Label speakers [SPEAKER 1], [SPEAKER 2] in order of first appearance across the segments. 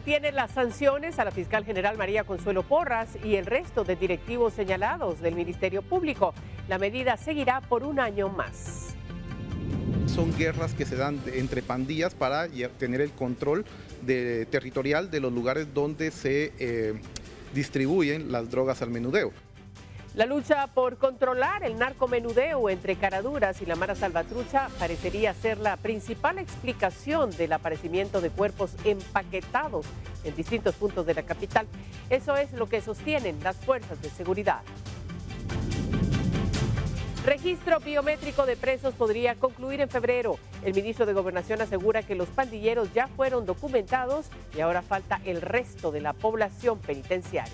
[SPEAKER 1] mantiene las sanciones a la fiscal general María Consuelo Porras y el resto de directivos señalados del Ministerio Público. La medida seguirá por un año más.
[SPEAKER 2] Son guerras que se dan entre pandillas para tener el control territorial de los lugares donde se distribuyen las drogas al menudeo.
[SPEAKER 1] La lucha por controlar el narcomenudeo entre Caraduras y la Mara Salvatrucha parecería ser la principal explicación del aparecimiento de cuerpos empaquetados en distintos puntos de la capital. Eso es lo que sostienen las fuerzas de seguridad. Registro biométrico de presos podría concluir en febrero. El ministro de Gobernación asegura que los pandilleros ya fueron documentados y ahora falta el resto de la población penitenciaria.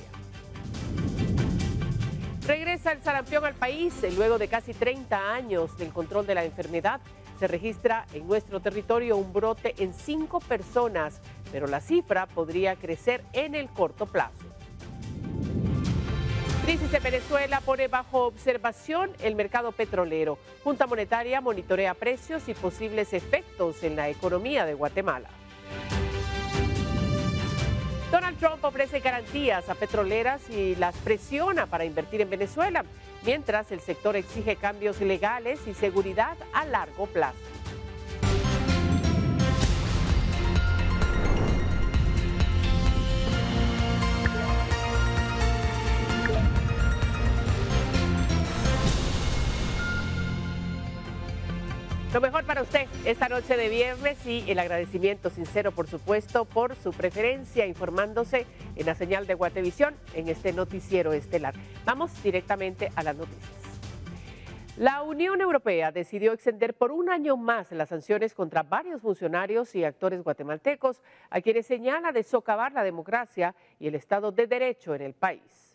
[SPEAKER 1] Regresa el sarampión al país. Luego de casi 30 años del control de la enfermedad, se registra en nuestro territorio un brote en 5 personas, pero la cifra podría crecer en el corto plazo. Crisis en Venezuela pone bajo observación el mercado petrolero. Junta Monetaria monitorea precios y posibles efectos en la economía de Guatemala. Donald Trump ofrece garantías a petroleras y las presiona para invertir en Venezuela, mientras el sector exige cambios legales y seguridad a largo plazo. Lo mejor para usted esta noche de viernes y el agradecimiento sincero, por supuesto, por su preferencia informándose en la señal de Guatevisión en este noticiero estelar. Vamos directamente a las noticias. La Unión Europea decidió extender por un año más las sanciones contra varios funcionarios y actores guatemaltecos a quienes señala de socavar la democracia y el Estado de Derecho en el país.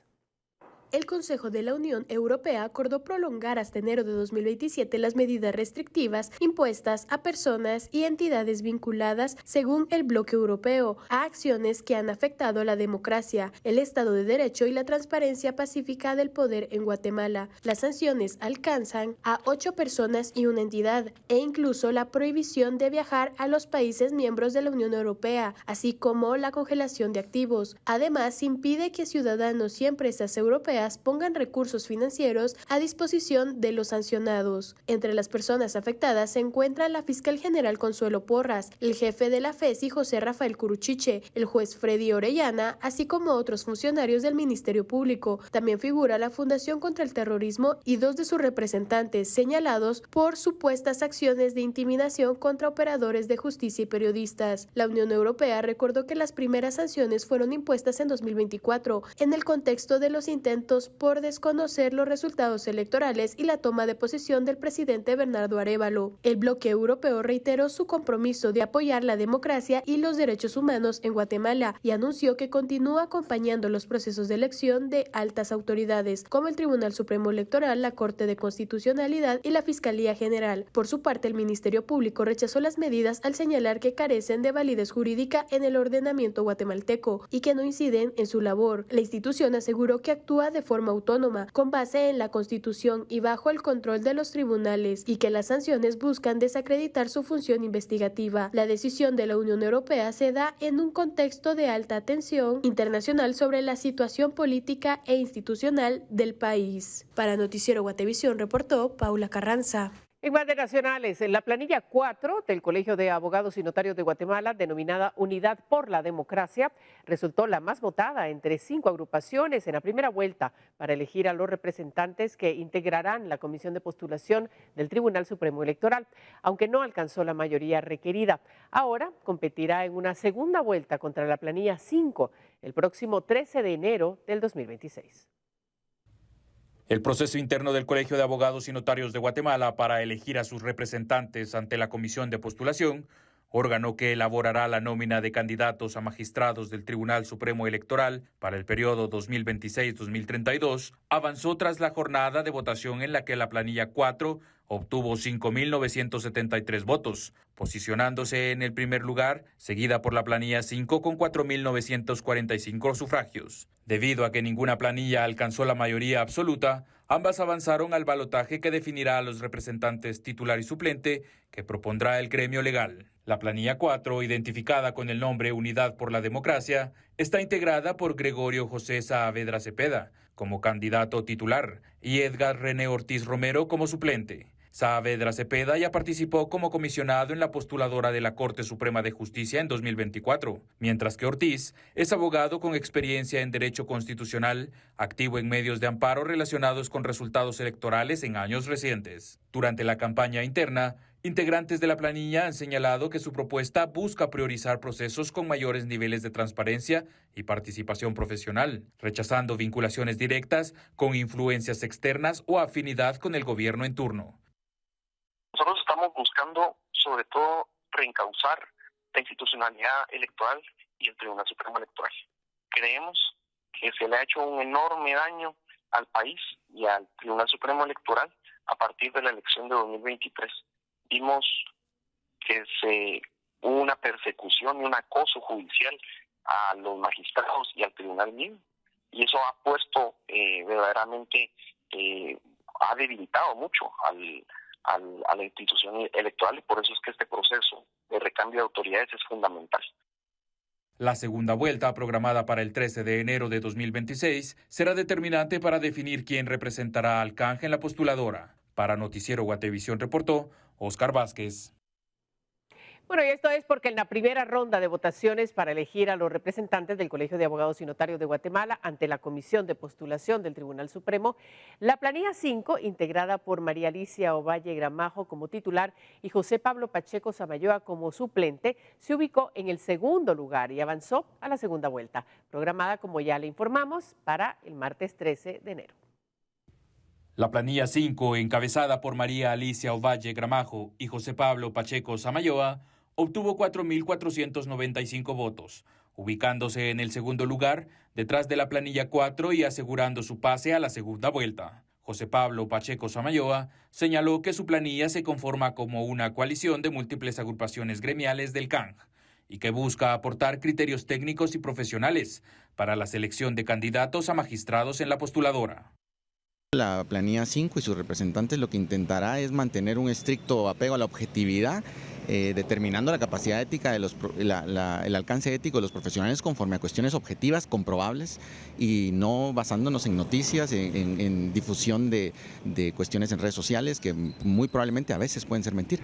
[SPEAKER 3] El Consejo de la Unión Europea acordó prolongar hasta enero de 2027 las medidas restrictivas impuestas a personas y entidades vinculadas, según el bloque europeo, a acciones que han afectado a la democracia, el Estado de Derecho y la transparencia pacífica del poder en Guatemala. Las sanciones alcanzan a 8 personas y una entidad, e incluso la prohibición de viajar a los países miembros de la Unión Europea, así como la congelación de activos. Además, impide que ciudadanos y empresas europeas pongan recursos financieros a disposición de los sancionados. Entre las personas afectadas se encuentra la fiscal general Consuelo Porras, el jefe de la FESI José Rafael Curuchiche, el juez Freddy Orellana, así como otros funcionarios del Ministerio Público. También figura la Fundación contra el Terrorismo y 2 de sus representantes señalados por supuestas acciones de intimidación contra operadores de justicia y periodistas. La Unión Europea recordó que las primeras sanciones fueron impuestas en 2024 en el contexto de los intentos por desconocer los resultados electorales y la toma de posesión del presidente Bernardo Arévalo. El bloque europeo reiteró su compromiso de apoyar la democracia y los derechos humanos en Guatemala y anunció que continúa acompañando los procesos de elección de altas autoridades, como el Tribunal Supremo Electoral, la Corte de Constitucionalidad y la Fiscalía General. Por su parte, el Ministerio Público rechazó las medidas al señalar que carecen de validez jurídica en el ordenamiento guatemalteco y que no inciden en su labor. La institución aseguró que actúa de forma autónoma, con base en la Constitución y bajo el control de los tribunales, y que las sanciones buscan desacreditar su función investigativa. La decisión de la Unión Europea se da en un contexto de alta tensión internacional sobre la situación política e institucional del país. Para Noticiero Guatevisión reportó Paula Carranza.
[SPEAKER 1] En más de nacionales, en la planilla 4 del Colegio de Abogados y Notarios de Guatemala, denominada Unidad por la Democracia, resultó la más votada entre 5 agrupaciones en la primera vuelta para elegir a los representantes que integrarán la comisión de postulación del Tribunal Supremo Electoral, aunque no alcanzó la mayoría requerida. Ahora competirá en una segunda vuelta contra la planilla 5 el próximo 13 de enero del 2026.
[SPEAKER 4] El proceso interno del Colegio de Abogados y Notarios de Guatemala para elegir a sus representantes ante la Comisión de Postulación, órgano que elaborará la nómina de candidatos a magistrados del Tribunal Supremo Electoral para el periodo 2026-2032, avanzó tras la jornada de votación en la que la planilla 4 obtuvo 5.973 votos, posicionándose en el primer lugar, seguida por la planilla 5 con 4.945 sufragios. Debido a que ninguna planilla alcanzó la mayoría absoluta, ambas avanzaron al balotaje que definirá a los representantes titular y suplente que propondrá el gremio legal. La planilla 4, identificada con el nombre Unidad por la Democracia, está integrada por Gregorio José Saavedra Cepeda como candidato titular y Edgar René Ortiz Romero como suplente. Saavedra Cepeda ya participó como comisionado en la postuladora de la Corte Suprema de Justicia en 2024, mientras que Ortiz es abogado con experiencia en Derecho Constitucional, activo en medios de amparo relacionados con resultados electorales en años recientes. Durante la campaña interna, integrantes de la planilla han señalado que su propuesta busca priorizar procesos con mayores niveles de transparencia y participación profesional, rechazando vinculaciones directas con influencias externas o afinidad con el gobierno en turno.
[SPEAKER 5] Nosotros estamos buscando, sobre todo, reencauzar la institucionalidad electoral y el Tribunal Supremo Electoral. Creemos que se le ha hecho un enorme daño al país y al Tribunal Supremo Electoral a partir de la elección de 2023. Vimos que hubo una persecución y un acoso judicial a los magistrados y al tribunal mismo. Y eso ha puesto verdaderamente, ha debilitado mucho a la institución electoral, y por eso es que este proceso de recambio de autoridades es fundamental.
[SPEAKER 4] La segunda vuelta, programada para el 13 de enero de 2026, será determinante para definir quién representará al CANG en la postuladora. Para Noticiero Guatevisión reportó Oscar Vázquez.
[SPEAKER 1] Bueno, y esto es porque en la primera ronda de votaciones para elegir a los representantes del Colegio de Abogados y Notarios de Guatemala ante la Comisión de Postulación del Tribunal Supremo, la planilla 5, integrada por María Alicia Ovalle Gramajo como titular y José Pablo Pacheco Samayoa como suplente, se ubicó en el segundo lugar y avanzó a la segunda vuelta, programada, como ya le informamos, para el martes 13 de enero.
[SPEAKER 4] La planilla 5, encabezada por María Alicia Ovalle Gramajo y José Pablo Pacheco Samayoa, obtuvo 4.495 votos, ubicándose en el segundo lugar detrás de la planilla 4 y asegurando su pase a la segunda vuelta. José Pablo Pacheco Samayoa señaló que su planilla se conforma como una coalición de múltiples agrupaciones gremiales del CANG y que busca aportar criterios técnicos y profesionales para la selección de candidatos a magistrados en la postuladora.
[SPEAKER 6] La planilla 5 y sus representantes lo que intentará es mantener un estricto apego a la objetividad, determinando la capacidad ética de el alcance ético de los profesionales conforme a cuestiones objetivas, comprobables, y no basándonos en noticias, en difusión de cuestiones en redes sociales que muy probablemente a veces pueden ser mentira.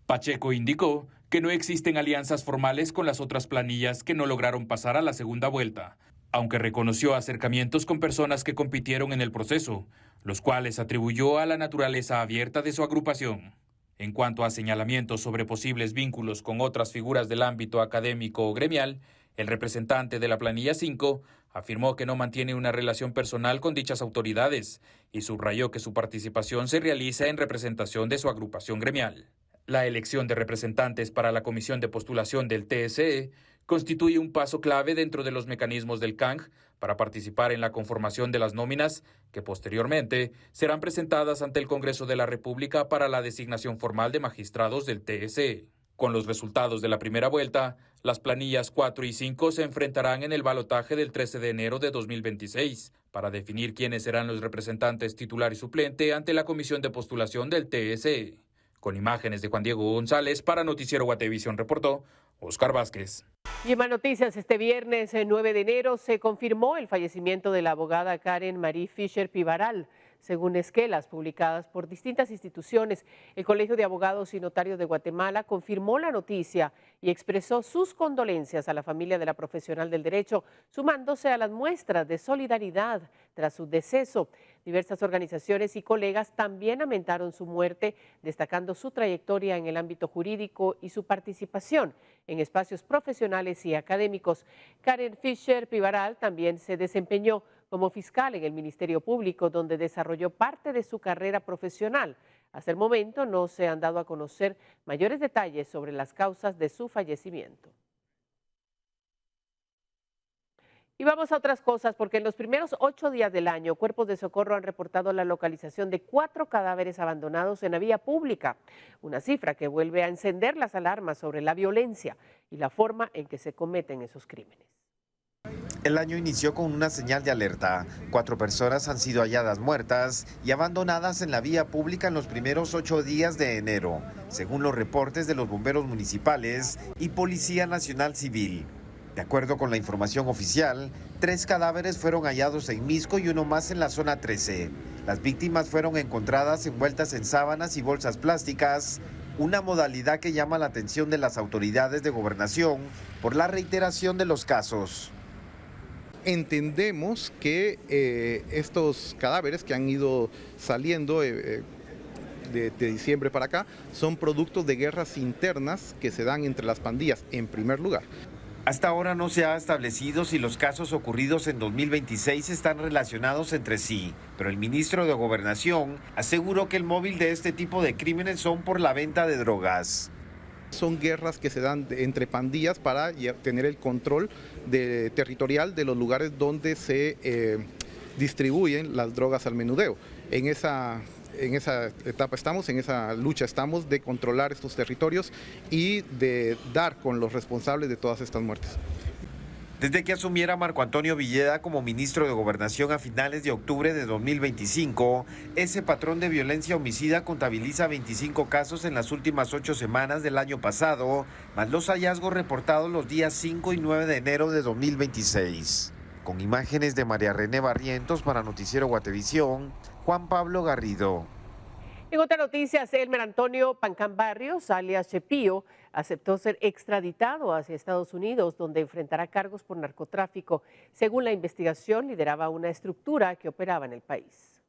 [SPEAKER 4] Pacheco indicó que no existen alianzas formales con las otras planillas que no lograron pasar a la segunda vuelta, aunque reconoció acercamientos con personas que compitieron en el proceso, los cuales atribuyó a la naturaleza abierta de su agrupación. En cuanto a señalamientos sobre posibles vínculos con otras figuras del ámbito académico o gremial, el representante de la planilla 5 afirmó que no mantiene una relación personal con dichas autoridades y subrayó que su participación se realiza en representación de su agrupación gremial. La elección de representantes para la Comisión de Postulación del TSE constituye un paso clave dentro de los mecanismos del CANG para participar en la conformación de las nóminas que posteriormente serán presentadas ante el Congreso de la República para la designación formal de magistrados del TSE. Con los resultados de la primera vuelta, las planillas 4 y 5 se enfrentarán en el balotaje del 13 de enero de 2026 para definir quiénes serán los representantes titular y suplente ante la Comisión de Postulación del TSE. Con imágenes de Juan Diego González, para Noticiero Guatevisión reportó Oscar Vázquez.
[SPEAKER 1] Y en más noticias, este viernes 9 de enero se confirmó el fallecimiento de la abogada Karen Marie Fischer Pivaral. Según esquelas publicadas por distintas instituciones, el Colegio de Abogados y Notarios de Guatemala confirmó la noticia y expresó sus condolencias a la familia de la profesional del derecho, sumándose a las muestras de solidaridad tras su deceso. Diversas organizaciones y colegas también lamentaron su muerte, destacando su trayectoria en el ámbito jurídico y su participación en espacios profesionales y académicos. Karen Fischer Pivaral también se desempeñó como fiscal en el Ministerio Público, donde desarrolló parte de su carrera profesional. Hasta el momento no se han dado a conocer mayores detalles sobre las causas de su fallecimiento. Y vamos a otras cosas, porque en los primeros 8 días del año, Cuerpos de Socorro han reportado la localización de 4 cadáveres abandonados en la vía pública, una cifra que vuelve a encender las alarmas sobre la violencia y la forma en que se cometen esos crímenes.
[SPEAKER 7] El año inició con una señal de alerta. 4 personas han sido halladas muertas y abandonadas en la vía pública en los primeros 8 días de enero, según los reportes de los bomberos municipales y Policía Nacional Civil. De acuerdo con la información oficial, 3 cadáveres fueron hallados en Misco y uno más en la zona 13. Las víctimas fueron encontradas envueltas en sábanas y bolsas plásticas, una modalidad que llama la atención de las autoridades de gobernación por la reiteración de los casos.
[SPEAKER 2] Entendemos que estos cadáveres que han ido saliendo de diciembre para acá son productos de guerras internas que se dan entre las pandillas, en primer lugar.
[SPEAKER 7] Hasta ahora no se ha establecido si los casos ocurridos en 2026 están relacionados entre sí, pero el ministro de Gobernación aseguró que el móvil de este tipo de crímenes son por la venta de drogas.
[SPEAKER 2] Son guerras que se dan entre pandillas para tener el control territorial de los lugares donde se distribuyen las drogas al menudeo. En esa etapa estamos, en esa lucha estamos de controlar estos territorios y de dar con los responsables de todas estas muertes.
[SPEAKER 7] Desde que asumiera Marco Antonio Villeda como ministro de Gobernación a finales de octubre de 2025, ese patrón de violencia homicida contabiliza 25 casos en las últimas 8 semanas del año pasado, más los hallazgos reportados los días 5 y 9 de enero de 2026. Con imágenes de María René Barrientos para Noticiero Guatevisión, Juan Pablo Garrido.
[SPEAKER 1] En otras noticias, Elmer Antonio Pancán Barrios, alias Chepío, aceptó ser extraditado hacia Estados Unidos, donde enfrentará cargos por narcotráfico. Según la investigación, lideraba una estructura que operaba en el país.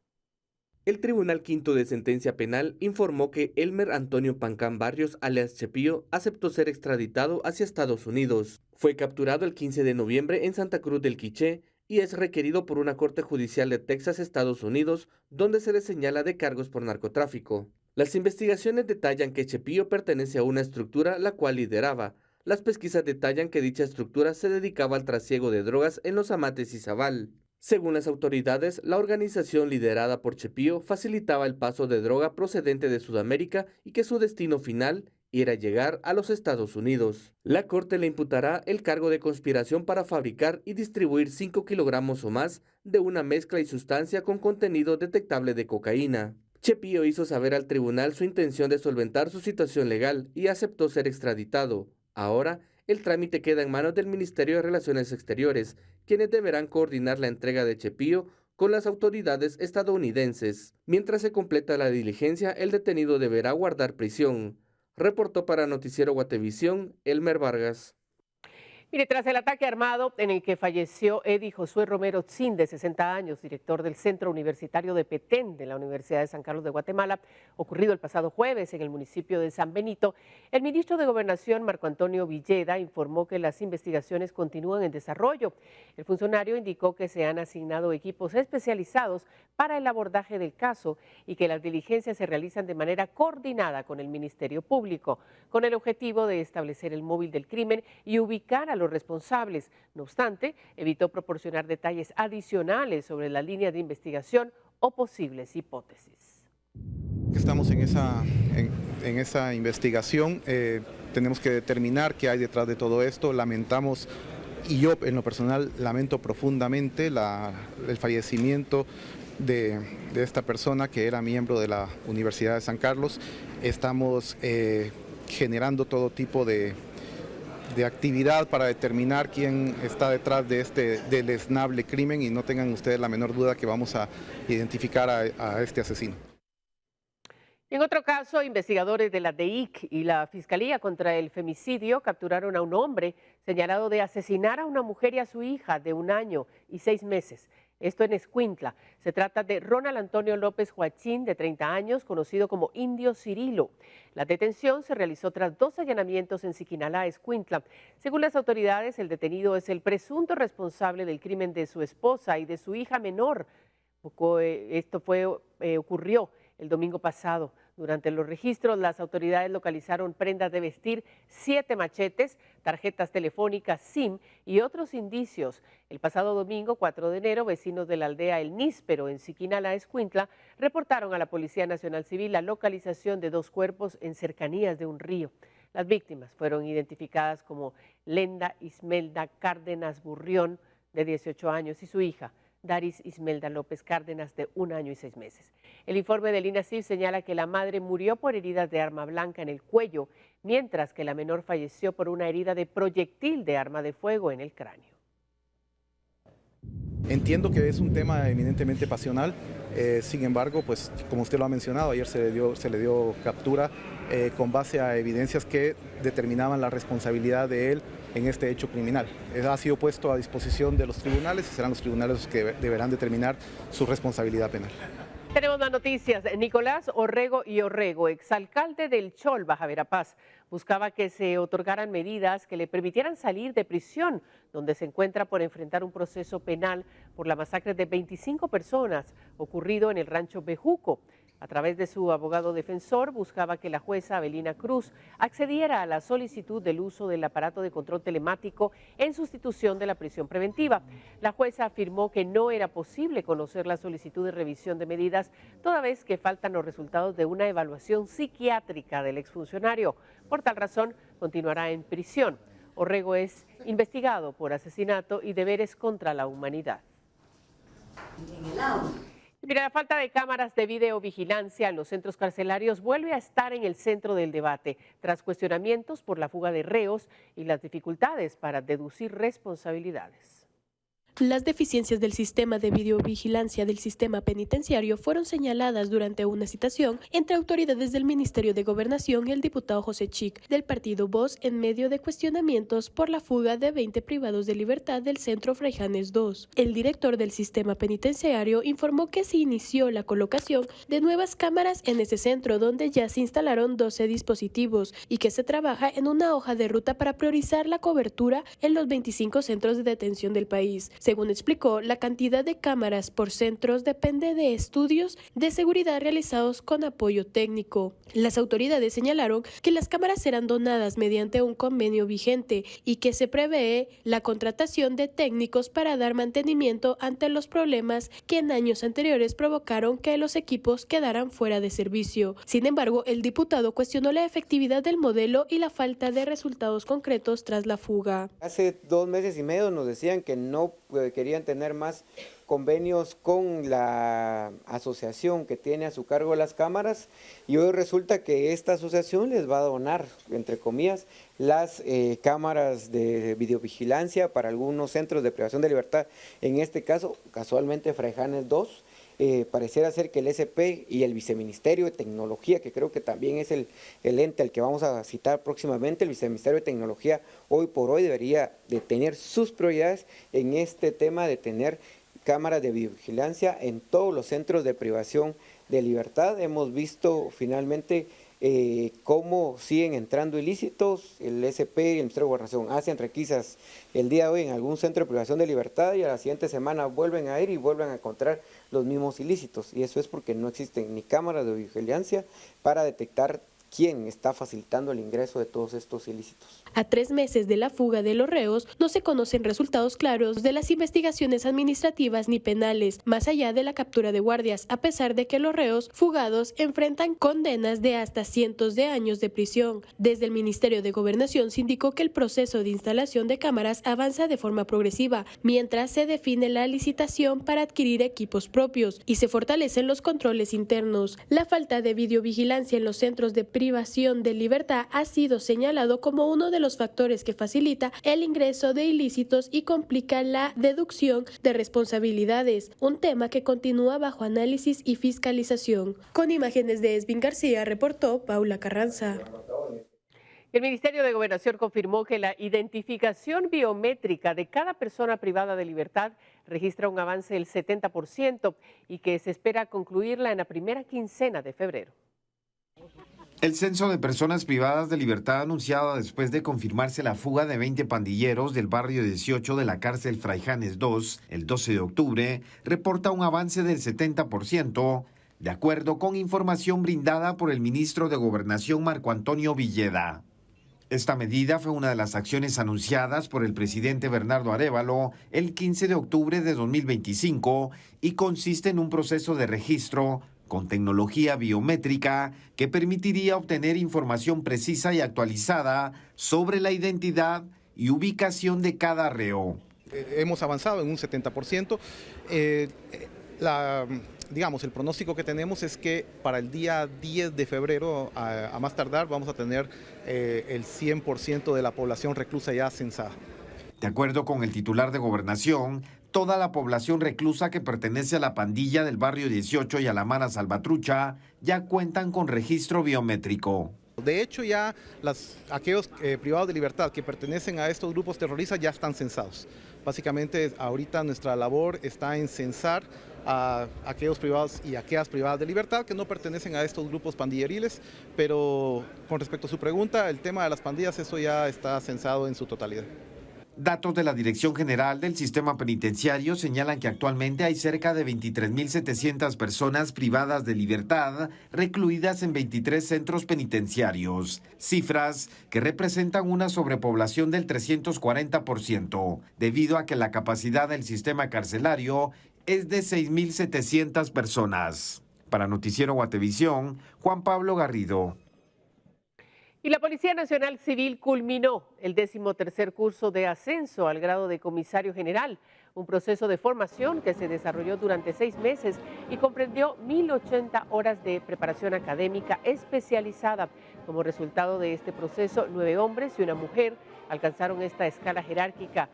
[SPEAKER 8] El Tribunal Quinto de Sentencia Penal informó que Elmer Antonio Pancán Barrios, alias Chepío, aceptó ser extraditado hacia Estados Unidos. Fue capturado el 15 de noviembre en Santa Cruz del Quiché y es requerido por una corte judicial de Texas, Estados Unidos, donde se le señala de cargos por narcotráfico. Las investigaciones detallan que Chepío pertenece a una estructura la cual lideraba. Las pesquisas detallan que dicha estructura se dedicaba al trasiego de drogas en Los Amates y Zabal. Según las autoridades, la organización liderada por Chepío facilitaba el paso de droga procedente de Sudamérica y que su destino final era llegar a los Estados Unidos. La corte le imputará el cargo de conspiración para fabricar y distribuir 5 kilogramos o más de una mezcla y sustancia con contenido detectable de cocaína. Chepío hizo saber al tribunal su intención de solventar su situación legal y aceptó ser extraditado. Ahora, el trámite queda en manos del Ministerio de Relaciones Exteriores, quienes deberán coordinar la entrega de Chepío con las autoridades estadounidenses. Mientras se completa la diligencia, el detenido deberá guardar prisión. Reportó para Noticiero Guatevisión, Elmer Vargas.
[SPEAKER 1] Mire, tras el ataque armado en el que falleció Eddie Josué Romero Tzin, de 60 años, director del Centro Universitario de Petén de la Universidad de San Carlos de Guatemala, ocurrido el pasado jueves en el municipio de San Benito, el ministro de Gobernación, Marco Antonio Villeda, informó que las investigaciones continúan en desarrollo. El funcionario indicó que se han asignado equipos especializados para el abordaje del caso y que las diligencias se realizan de manera coordinada con el Ministerio Público, con el objetivo de establecer el móvil del crimen y ubicar a los responsables. No obstante, evitó proporcionar detalles adicionales sobre la línea de investigación o posibles hipótesis.
[SPEAKER 2] Estamos en esa investigación, tenemos que determinar qué hay detrás de todo esto. Lamentamos, y yo en lo personal lamento profundamente el fallecimiento de esta persona que era miembro de la Universidad de San Carlos. Estamos generando todo tipo de actividad para determinar quién está detrás de este deleznable crimen y no tengan ustedes la menor duda que vamos a identificar a este asesino.
[SPEAKER 1] En otro caso, investigadores de la DEIC y la Fiscalía contra el Femicidio capturaron a un hombre señalado de asesinar a una mujer y a su hija de 1 año y 6 meses. Esto en Escuintla. Se trata de Ronald Antonio López Joachín, de 30 años, conocido como Indio Cirilo. La detención se realizó tras 2 allanamientos en Siquinalá, Escuintla. Según las autoridades, el detenido es el presunto responsable del crimen de su esposa y de su hija menor. Esto ocurrió el domingo pasado. Durante los registros, las autoridades localizaron prendas de vestir, 7 machetes, tarjetas telefónicas SIM y otros indicios. El pasado domingo, 4 de enero, vecinos de la aldea El Níspero, en Siquinalá, Escuintla, reportaron a la Policía Nacional Civil la localización de 2 cuerpos en cercanías de un río. Las víctimas fueron identificadas como Lenda Ismelda Cárdenas Burrión, de 18 años, y su hija, Daris Ismelda López Cárdenas, de 1 año y 6 meses. El informe del INASIF señala que la madre murió por heridas de arma blanca en el cuello, mientras que la menor falleció por una herida de proyectil de arma de fuego en el cráneo.
[SPEAKER 2] Entiendo que es un tema eminentemente pasional, sin embargo, pues como usted lo ha mencionado, ayer se le dio captura con base a evidencias que determinaban la responsabilidad de él en este hecho criminal. Ha sido puesto a disposición de los tribunales y serán los tribunales los que deberán determinar su responsabilidad penal.
[SPEAKER 1] Tenemos más noticias. Nicolás Orrego y Orrego, exalcalde del Chol, Baja Verapaz, buscaba que se otorgaran medidas que le permitieran salir de prisión, donde se encuentra por enfrentar un proceso penal por la masacre de 25 personas ocurrido en el rancho Bejuco. A través de su abogado defensor, buscaba que la jueza Abelina Cruz accediera a la solicitud del uso del aparato de control telemático en sustitución de la prisión preventiva. La jueza afirmó que no era posible conocer la solicitud de revisión de medidas, toda vez que faltan los resultados de una evaluación psiquiátrica del exfuncionario. Por tal razón, continuará en prisión. Orrego es investigado por asesinato y deberes contra la humanidad. Mira, la falta de cámaras de videovigilancia en los centros carcelarios vuelve a estar en el centro del debate, tras cuestionamientos por la fuga de reos y las dificultades para deducir responsabilidades.
[SPEAKER 3] Las deficiencias del sistema de videovigilancia del sistema penitenciario fueron señaladas durante una citación entre autoridades del Ministerio de Gobernación y el diputado José Chic del partido Voz en medio de cuestionamientos por la fuga de 20 privados de libertad del centro Fraijanes II. El director del sistema penitenciario informó que se inició la colocación de nuevas cámaras en ese centro, donde ya se instalaron 12 dispositivos y que se trabaja en una hoja de ruta para priorizar la cobertura en los 25 centros de detención del país. Según explicó, la cantidad de cámaras por centros depende de estudios de seguridad realizados con apoyo técnico. Las autoridades señalaron que las cámaras serán donadas mediante un convenio vigente y que se prevé la contratación de técnicos para dar mantenimiento ante los problemas que en años anteriores provocaron que los equipos quedaran fuera de servicio. Sin embargo, el diputado cuestionó la efectividad del modelo y la falta de resultados concretos tras la fuga.
[SPEAKER 9] Hace 2 meses y medio nos decían que no querían tener más convenios con la asociación que tiene a su cargo las cámaras, y hoy resulta que esta asociación les va a donar, entre comillas, las cámaras de videovigilancia para algunos centros de privación de libertad. En este caso, casualmente, Fraijanes II. Pareciera ser que el SP y el Viceministerio de Tecnología, que creo que también es el ente al que vamos a citar próximamente, el Viceministerio de Tecnología, hoy por hoy debería de tener sus prioridades en este tema de tener cámaras de videovigilancia en todos los centros de privación de libertad. Hemos visto finalmente cómo siguen entrando ilícitos. El SP y el Ministerio de Gobernación hacen requisas el día de hoy en algún centro de privación de libertad y a la siguiente semana vuelven a ir y vuelven a encontrar los mismos ilícitos, y eso es porque no existen ni cámaras de vigilancia para detectar quién está facilitando el ingreso de todos estos ilícitos.
[SPEAKER 3] A 3 meses de la fuga de los reos, no se conocen resultados claros de las investigaciones administrativas ni penales, más allá de la captura de guardias, a pesar de que los reos fugados enfrentan condenas de hasta cientos de años de prisión. Desde el Ministerio de Gobernación se indicó que el proceso de instalación de cámaras avanza de forma progresiva, mientras se define la licitación para adquirir equipos propios y se fortalecen los controles internos. La falta de videovigilancia en los centros de privación de libertad ha sido señalado como uno de los factores que facilita el ingreso de ilícitos y complica la deducción de responsabilidades, un tema que continúa bajo análisis y fiscalización. Con imágenes de Esvin García, reportó Paula Carranza.
[SPEAKER 1] El Ministerio de Gobernación confirmó que la identificación biométrica de cada persona privada de libertad registra un avance del 70% y que se espera concluirla en la primera quincena de febrero.
[SPEAKER 7] El censo de personas privadas de libertad anunciado después de confirmarse la fuga de 20 pandilleros del barrio 18 de la cárcel Fraijanes II el 12 de octubre reporta un avance del 70%, de acuerdo con información brindada por el ministro de Gobernación Marco Antonio Villeda. Esta medida fue una de las acciones anunciadas por el presidente Bernardo Arévalo el 15 de octubre de 2025 y consiste en un proceso de registro con tecnología biométrica que permitiría obtener información precisa y actualizada sobre la identidad y ubicación de cada reo.
[SPEAKER 2] Hemos avanzado en un 70%. Digamos, el pronóstico que tenemos es que para el día 10 de febrero, a más tardar, vamos a tener el 100% de la población reclusa ya censada.
[SPEAKER 7] De acuerdo con el titular de Gobernación, toda la población reclusa que pertenece a la pandilla del barrio 18 y a la Mara Salvatrucha ya cuentan con registro biométrico.
[SPEAKER 2] De hecho, ya aquellos privados de libertad que pertenecen a estos grupos terroristas ya están censados. Básicamente, ahorita nuestra labor está en censar a aquellos privados y aquellas privadas de libertad que no pertenecen a estos grupos pandilleriles, pero con respecto a su pregunta, el tema de las pandillas, eso ya está censado en su totalidad.
[SPEAKER 7] Datos de la Dirección General del Sistema Penitenciario señalan que actualmente hay cerca de 23.700 personas privadas de libertad recluidas en 23 centros penitenciarios, cifras que representan una sobrepoblación del 340%, debido a que la capacidad del sistema carcelario es de 6.700 personas. Para Noticiero Guatevisión, Juan Pablo Garrido.
[SPEAKER 1] Y la Policía Nacional Civil culminó el 13º curso de ascenso al grado de comisario general, un proceso de formación que se desarrolló durante 6 meses y comprendió 1.080 horas de preparación académica especializada. Como resultado de este proceso, 9 hombres y una mujer alcanzaron esta escala jerárquica,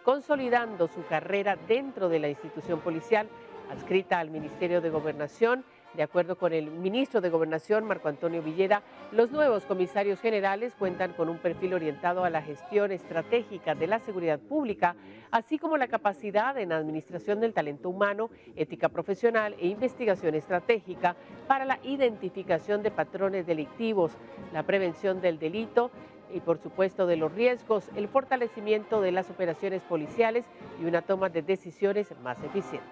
[SPEAKER 1] consolidando su carrera dentro de la institución policial adscrita al Ministerio de Gobernación. De acuerdo con el ministro de Gobernación, Marco Antonio Villeda, los nuevos comisarios generales cuentan con un perfil orientado a la gestión estratégica de la seguridad pública, así como la capacidad en administración del talento humano, ética profesional e investigación estratégica para la identificación de patrones delictivos, la prevención del delito y, por supuesto, de los riesgos, el fortalecimiento de las operaciones policiales y una toma de decisiones más eficientes.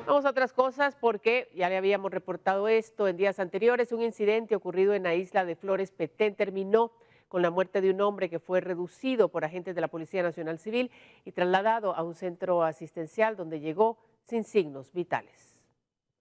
[SPEAKER 1] Vamos a otras cosas porque ya le habíamos reportado esto en días anteriores. Un incidente ocurrido en la isla de Flores Petén terminó con la muerte de un hombre que fue reducido por agentes de la Policía Nacional Civil y trasladado a un centro asistencial donde llegó sin signos vitales.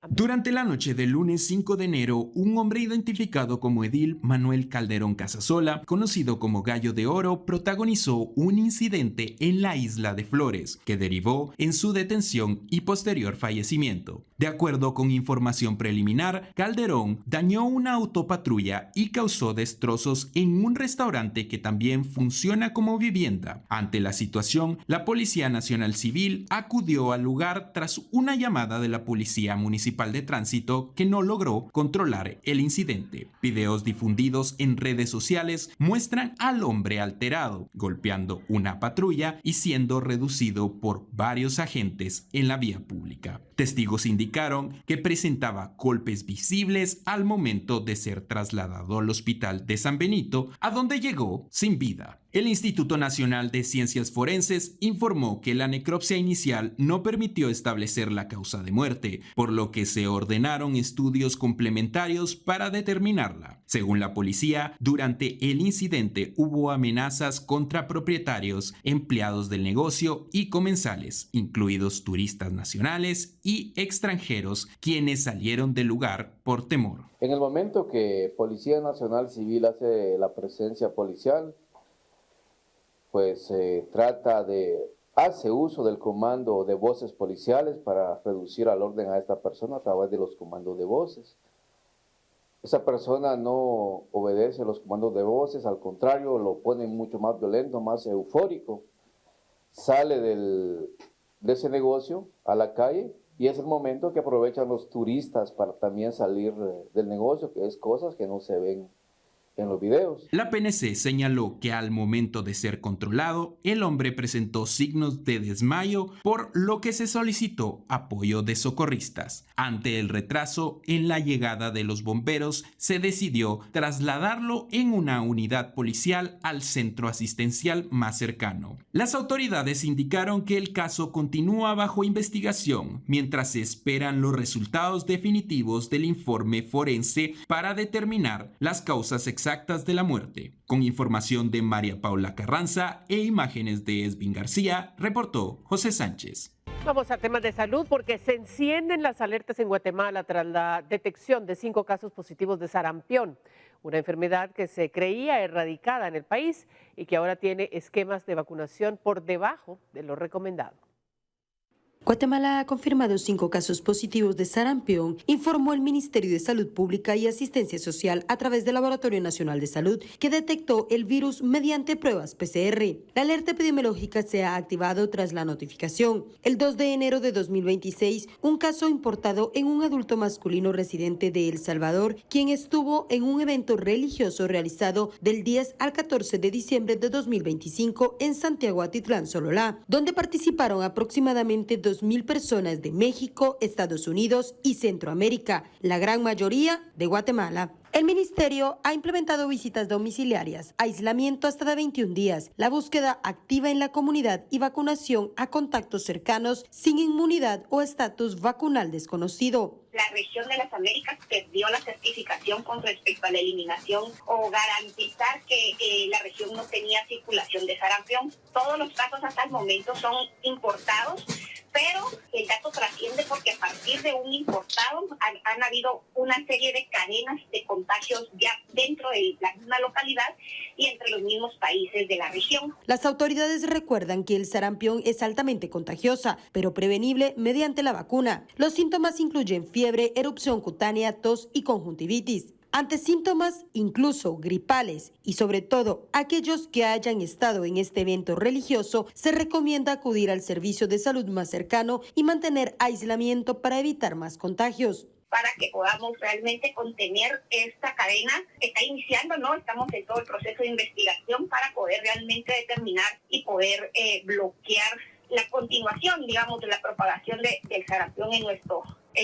[SPEAKER 10] Durante la noche del lunes 5 de enero, un hombre identificado como Edil Manuel Calderón Casasola, conocido como Gallo de Oro, protagonizó un incidente en la isla de Flores, que derivó en su detención y posterior fallecimiento. De acuerdo con información preliminar, Calderón dañó una autopatrulla y causó destrozos en un restaurante que también funciona como vivienda. Ante la situación, la Policía Nacional Civil acudió al lugar tras una llamada de la Policía Municipal de Tránsito que no logró controlar el incidente. Videos difundidos en redes sociales muestran al hombre alterado, golpeando una patrulla y siendo reducido por varios agentes en la vía pública. Testigos indicaron que presentaba golpes visibles al momento de ser trasladado al hospital de San Benito, a donde llegó sin vida. El Instituto Nacional de Ciencias Forenses informó que la necropsia inicial no permitió establecer la causa de muerte, por lo que se ordenaron estudios complementarios para determinarla. Según la policía, durante el incidente hubo amenazas contra propietarios, empleados del negocio y comensales, incluidos turistas nacionales y extranjeros, quienes salieron del lugar por temor.
[SPEAKER 11] En el momento que Policía Nacional Civil hace la presencia policial, pues hace uso del comando de voces policiales para reducir al orden a esta persona a través de los comandos de voces. Esa persona no obedece los comandos de voces, al contrario, lo pone mucho más violento, más eufórico. Sale de ese negocio a la calle y es el momento que aprovechan los turistas para también salir del negocio, que es cosas que no se ven en los videos.
[SPEAKER 10] La PNC señaló que al momento de ser controlado, el hombre presentó signos de desmayo, por lo que se solicitó apoyo de socorristas. Ante el retraso en la llegada de los bomberos, se decidió trasladarlo en una unidad policial al centro asistencial más cercano. Las autoridades indicaron que el caso continúa bajo investigación, mientras se esperan los resultados definitivos del informe forense para determinar las causas exactas de la muerte. Con información de María Paula Carranza e imágenes de Esvin García, reportó José Sánchez.
[SPEAKER 1] Vamos a temas de salud porque se encienden las alertas en Guatemala tras la detección de 5 casos positivos de sarampión. una enfermedad que se creía erradicada en el país y que ahora tiene esquemas de vacunación por debajo de lo recomendado.
[SPEAKER 12] Guatemala ha confirmado 5 casos positivos de sarampión, informó el Ministerio de Salud Pública y Asistencia Social a través del Laboratorio Nacional de Salud, que detectó el virus mediante pruebas PCR. La alerta epidemiológica se ha activado tras la notificación. El 2 de enero de 2026, un caso importado en un adulto masculino residente de El Salvador, quien estuvo en un evento religioso realizado del 10 al 14 de diciembre de 2025 en Santiago Atitlán, Sololá, donde participaron aproximadamente 2,000 personas de México, Estados Unidos y Centroamérica, la gran mayoría de Guatemala. El ministerio ha implementado visitas domiciliarias, aislamiento hasta de 21 días, la búsqueda activa en la comunidad y vacunación a contactos cercanos sin inmunidad o estatus vacunal desconocido.
[SPEAKER 13] La región de las Américas perdió la certificación con respecto a la eliminación o garantizar que la región no tenía circulación de sarampión. Todos los casos hasta el momento son importados, pero el dato trasciende porque a partir de un importado han habido una serie de cadenas de contagios ya dentro de la misma localidad y entre los mismos países de la región.
[SPEAKER 12] Las autoridades recuerdan que el sarampión es altamente contagiosa, pero prevenible mediante la vacuna. Los síntomas incluyen fiebre, erupción cutánea, tos y conjuntivitis. Ante síntomas incluso gripales y sobre todo aquellos que hayan estado en este evento religioso, se recomienda acudir al servicio de salud más cercano y mantener aislamiento para evitar más contagios.
[SPEAKER 13] Para que podamos realmente contener esta cadena, está iniciando, ¿no? Estamos en todo el proceso de investigación para poder realmente determinar y poder bloquear la continuación, digamos, de la propagación del sarampión en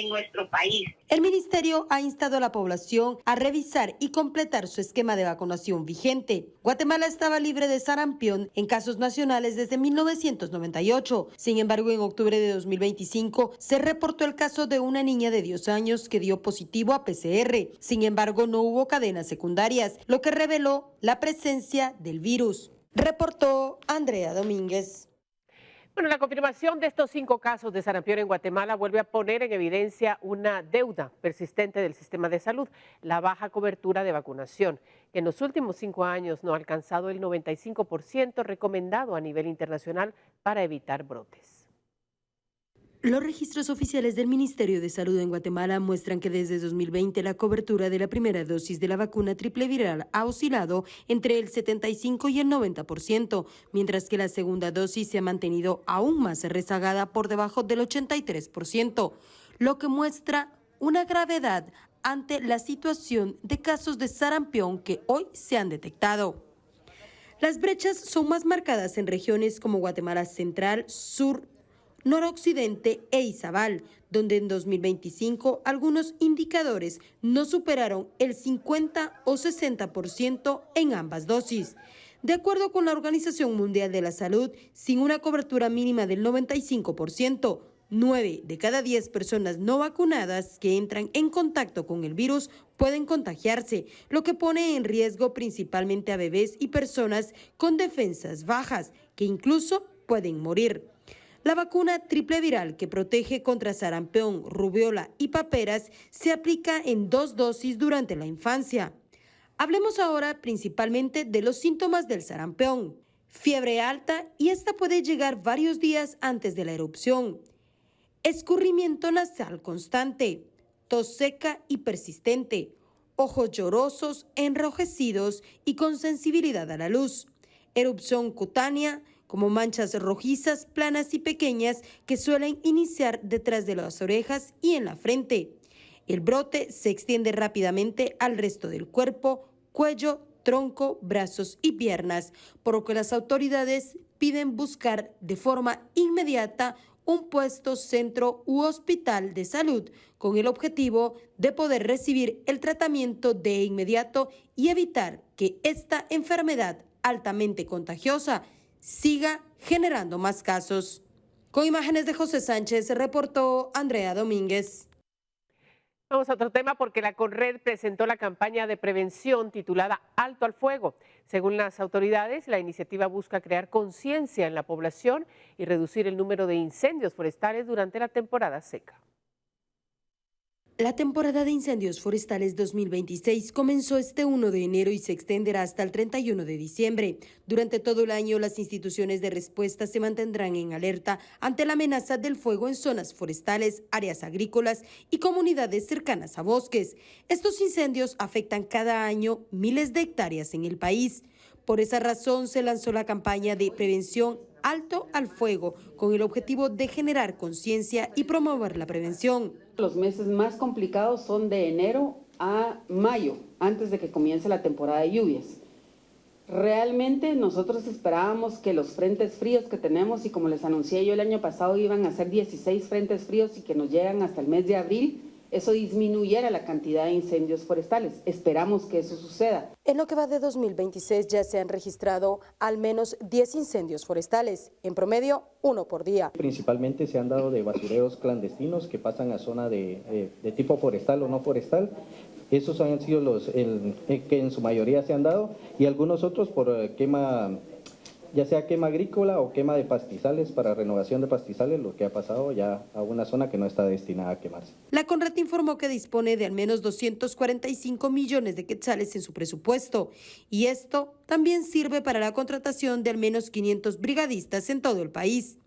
[SPEAKER 13] nuestro país.
[SPEAKER 12] El ministerio ha instado a la población a revisar y completar su esquema de vacunación vigente. Guatemala estaba libre de sarampión en casos nacionales desde 1998. Sin embargo, en octubre de 2025 se reportó el caso de una niña de 10 años que dio positivo a PCR. Sin embargo, no hubo cadenas secundarias, lo que reveló la presencia del virus. Reportó Andrea Domínguez.
[SPEAKER 1] Bueno, la confirmación de estos 5 casos de sarampión en Guatemala vuelve a poner en evidencia una deuda persistente del sistema de salud, la baja cobertura de vacunación, que en los últimos 5 años no ha alcanzado el 95% recomendado a nivel internacional para evitar brotes.
[SPEAKER 12] Los registros oficiales del Ministerio de Salud en Guatemala muestran que desde 2020 la cobertura de la primera dosis de la vacuna triple viral ha oscilado entre el 75 y el 90%, mientras que la segunda dosis se ha mantenido aún más rezagada por debajo del 83%, lo que muestra una gravedad ante la situación de casos de sarampión que hoy se han detectado. Las brechas son más marcadas en regiones como Guatemala Central, Sur, Noroccidente e Izabal, donde en 2025 algunos indicadores no superaron el 50 o 60% en ambas dosis. De acuerdo con la Organización Mundial de la Salud, sin una cobertura mínima del 95%, 9 de cada 10 personas no vacunadas que entran en contacto con el virus pueden contagiarse, lo que pone en riesgo principalmente a bebés y personas con defensas bajas, que incluso pueden morir. La vacuna triple viral que protege contra sarampión, rubiola y paperas se aplica en 2 dosis durante la infancia. Hablemos ahora principalmente de los síntomas del sarampión. Fiebre alta y esta puede llegar varios días antes de la erupción. Escurrimiento nasal constante, tos seca y persistente, ojos llorosos, enrojecidos y con sensibilidad a la luz. Erupción cutánea, como manchas rojizas, planas y pequeñas que suelen iniciar detrás de las orejas y en la frente. El brote se extiende rápidamente al resto del cuerpo, cuello, tronco, brazos y piernas, por lo que las autoridades piden buscar de forma inmediata un puesto, centro u hospital de salud con el objetivo de poder recibir el tratamiento de inmediato y evitar que esta enfermedad altamente contagiosa siga generando más casos. Con imágenes de José Sánchez, reportó Andrea Domínguez.
[SPEAKER 1] Vamos a otro tema porque la CONRED presentó la campaña de prevención titulada Alto al Fuego. Según las autoridades, la iniciativa busca crear conciencia en la población y reducir el número de incendios forestales durante la temporada seca.
[SPEAKER 12] La temporada de incendios forestales 2026 comenzó este 1 de enero y se extenderá hasta el 31 de diciembre. Durante todo el año, las instituciones de respuesta se mantendrán en alerta ante la amenaza del fuego en zonas forestales, áreas agrícolas y comunidades cercanas a bosques. Estos incendios afectan cada año miles de hectáreas en el país. Por esa razón, se lanzó la campaña de prevención Alto al Fuego, con el objetivo de generar conciencia y promover la prevención.
[SPEAKER 14] Los meses más complicados son de enero a mayo, antes de que comience la temporada de lluvias. Realmente nosotros esperábamos que los frentes fríos que tenemos, y como les anuncié yo el año pasado, iban a ser 16 frentes fríos y que nos llegan hasta el mes de abril, eso disminuyera la cantidad de incendios forestales. Esperamos que eso suceda.
[SPEAKER 12] En lo que va de 2026 ya se han registrado al menos 10 incendios forestales, en promedio 1 por día.
[SPEAKER 15] Principalmente se han dado de basureros clandestinos que pasan a zona de tipo forestal o no forestal. Esos han sido los que en su mayoría se han dado, y algunos otros por quema, ya sea quema agrícola o quema de pastizales, para renovación de pastizales, lo que ha pasado ya a una zona que no está destinada a quemarse.
[SPEAKER 12] La CONRAT informó que dispone de al menos 245 millones de quetzales en su presupuesto, y esto también sirve para la contratación de al menos 500 brigadistas en todo el país.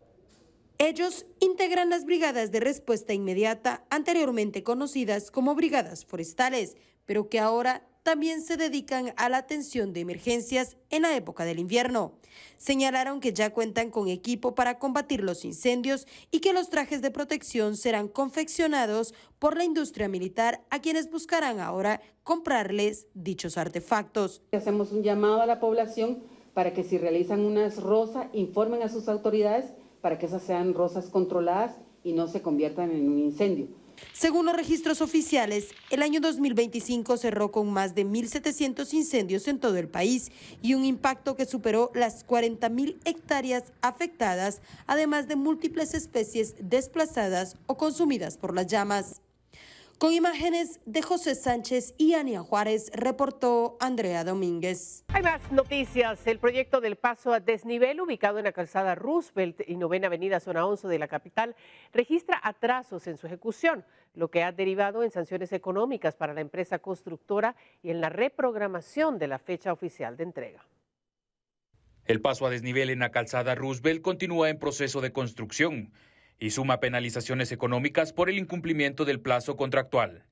[SPEAKER 12] Ellos integran las brigadas de respuesta inmediata, anteriormente conocidas como brigadas forestales, pero que ahora también se dedican a la atención de emergencias en la época del invierno. Señalaron que ya cuentan con equipo para combatir los incendios y que los trajes de protección serán confeccionados por la industria militar, a quienes buscarán ahora comprarles dichos artefactos.
[SPEAKER 14] Hacemos un llamado a la población para que si realizan unas rosas, informen a sus autoridades para que esas sean rosas controladas y no se conviertan en un incendio.
[SPEAKER 12] Según los registros oficiales, el año 2025 cerró con más de 1.700 incendios en todo el país y un impacto que superó las 40.000 hectáreas afectadas, además de múltiples especies desplazadas o consumidas por las llamas. Con imágenes de José Sánchez y Ania Juárez, reportó Andrea Domínguez.
[SPEAKER 1] Hay más noticias. El proyecto del paso a desnivel, ubicado en la calzada Roosevelt y 9ª Avenida, zona 11 de la capital, registra atrasos en su ejecución, lo que ha derivado en sanciones económicas para la empresa constructora y en la reprogramación de la fecha oficial de entrega.
[SPEAKER 4] El paso a desnivel en la calzada Roosevelt continúa en proceso de construcción y suma penalizaciones económicas por el incumplimiento del plazo contractual.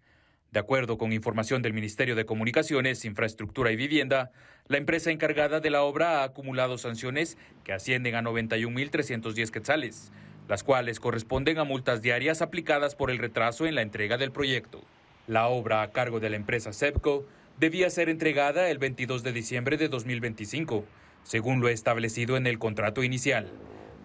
[SPEAKER 4] De acuerdo con información del Ministerio de Comunicaciones, Infraestructura y Vivienda, la empresa encargada de la obra ha acumulado sanciones que ascienden a 91.310 quetzales, las cuales corresponden a multas diarias aplicadas por el retraso en la entrega del proyecto. La obra, a cargo de la empresa SEPCO, debía ser entregada el 22 de diciembre de 2025, según lo establecido en el contrato inicial.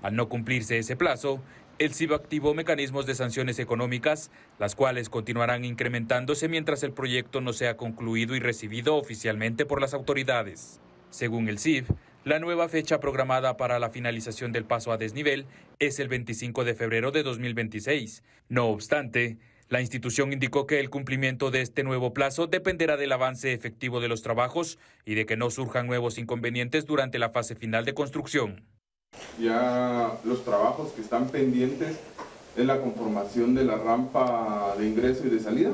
[SPEAKER 4] Al no cumplirse ese plazo, el CIB activó mecanismos de sanciones económicas, las cuales continuarán incrementándose mientras el proyecto no sea concluido y recibido oficialmente por las autoridades. Según el CIB, la nueva fecha programada para la finalización del paso a desnivel es el 25 de febrero de 2026. No obstante, la institución indicó que el cumplimiento de este nuevo plazo dependerá del avance efectivo de los trabajos y de que no surjan nuevos inconvenientes durante la fase final de construcción.
[SPEAKER 16] Ya los trabajos que están pendientes es la conformación de la rampa de ingreso y de salida,